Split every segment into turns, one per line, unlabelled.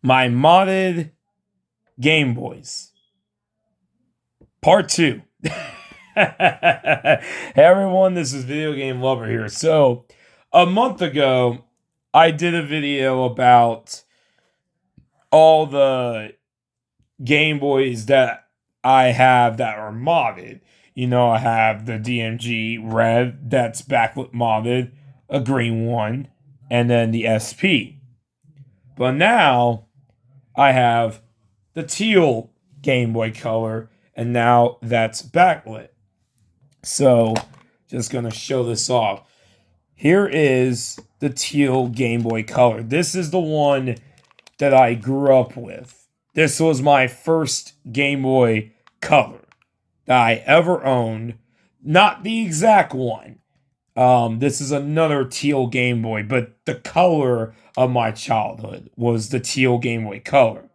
My modded Game Boys. Part 2. Hey everyone, this is Video Game Lover here. So, a month ago, I did a video about all the Game Boys that I have that are modded. You know, I have the DMG red that's backlit modded, a green one, and then the SP. But now I have the teal Game Boy Color, and now that's backlit. So, just gonna show this off. Here is the teal Game Boy Color. This is the one that I grew up with. This was my first Game Boy Color that I ever owned. Not the exact one. This is another teal Game Boy, but the color of my childhood was the teal Game Boy Color.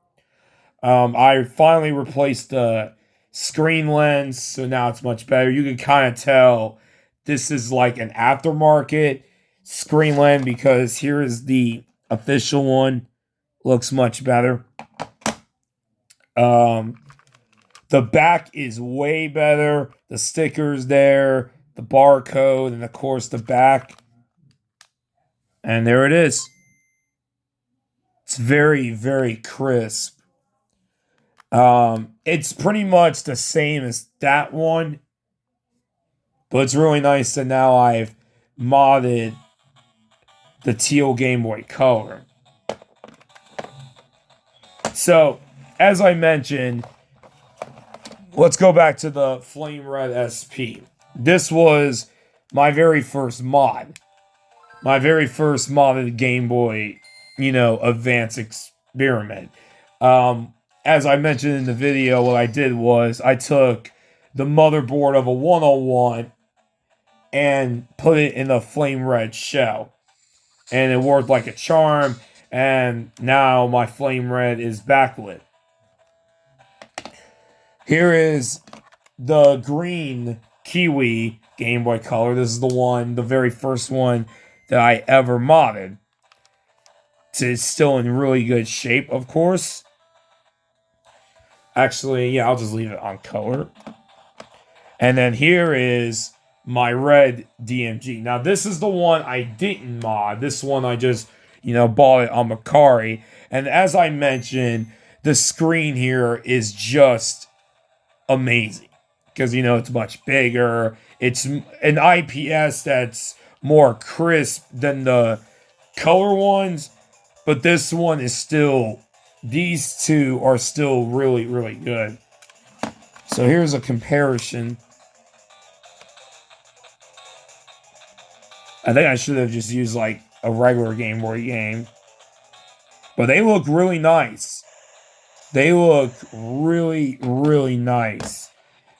I finally replaced the screen lens, so now it's much better. You can kind of tell this is like an aftermarket screen lens because here is the official one. Looks much better. The back is way better. The sticker's there, the barcode, and of course the back. And there it is. It's very, very crisp. It's pretty much the same as that one, but it's really nice that now I've modded the teal Game Boy Color. So, as I mentioned, let's go back to the Flame Red SP. This was my very first mod. My very first modded Game Boy, Advance experiment. As I mentioned in the video, what I did was I took the motherboard of a 101 and put it in a flame red shell. And it worked like a charm, and now my flame red is backlit. Here is the green Kiwi Game Boy Color. This is the very first one that I ever modded. It's still in really good shape, of course. Actually, yeah, I'll just leave it on color. And then here is my red DMG. Now, this is the one I didn't mod. This one I just, bought it on Macari. And as I mentioned, the screen here is just amazing. Because, it's much bigger. It's an IPS that's more crisp than the color ones. But this one is still... These two are still really, really good. So here's a comparison. I think I should have just used like a regular Game Boy game. But they look really nice. They look really, really nice.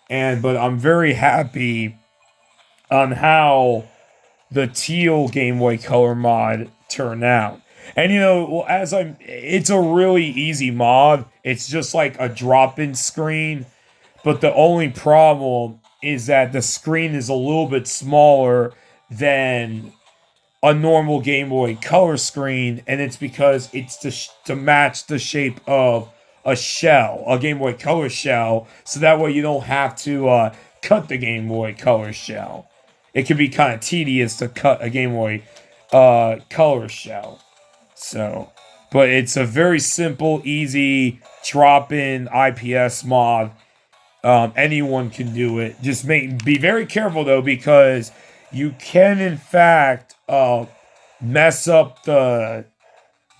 But I'm very happy on how the teal Game Boy Color mod turned out. And it's a really easy mod. It's just like a drop-in screen. But the only problem is that the screen is a little bit smaller than a normal Game Boy Color screen. And it's because it's to match the shape of a shell, a Game Boy Color shell. So that way you don't have to cut the Game Boy Color shell. It can be kind of tedious to cut a Game Boy Color shell. So, but it's a very simple, easy drop-in IPS mod. Anyone can do it. Just be very careful though, because you can in fact mess up the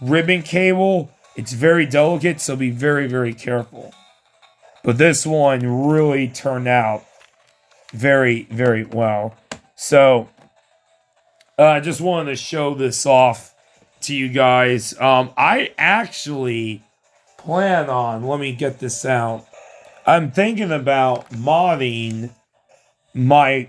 ribbon cable. It's very delicate, so be very, very careful. But this one really turned out very, very well. So, I just wanted to show this off to you guys. I actually plan on, let me get this out. I'm thinking about modding my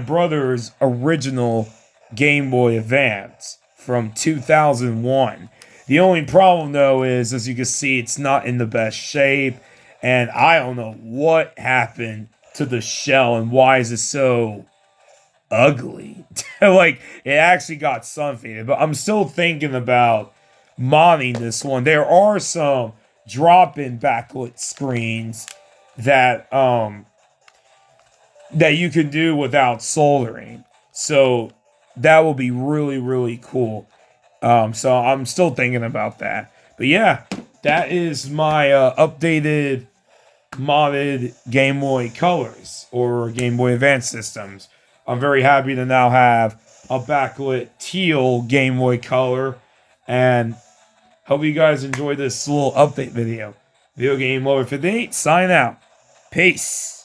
brother's original Game Boy Advance from 2001. The only problem though is, as you can see, it's not in the best shape, and I don't know what happened to the shell and why is it so ugly. Like, it actually got sun faded, but I'm still thinking about modding this one. There are some drop-in backlit screens that that you can do without soldering. So that will be really, really cool. So I'm still thinking about that. But yeah, that is my updated modded Game Boy Colors or Game Boy Advance systems. I'm very happy to now have a backlit teal Game Boy Color, and hope you guys enjoy this little update video. Video Game Lover 58, sign out. Peace.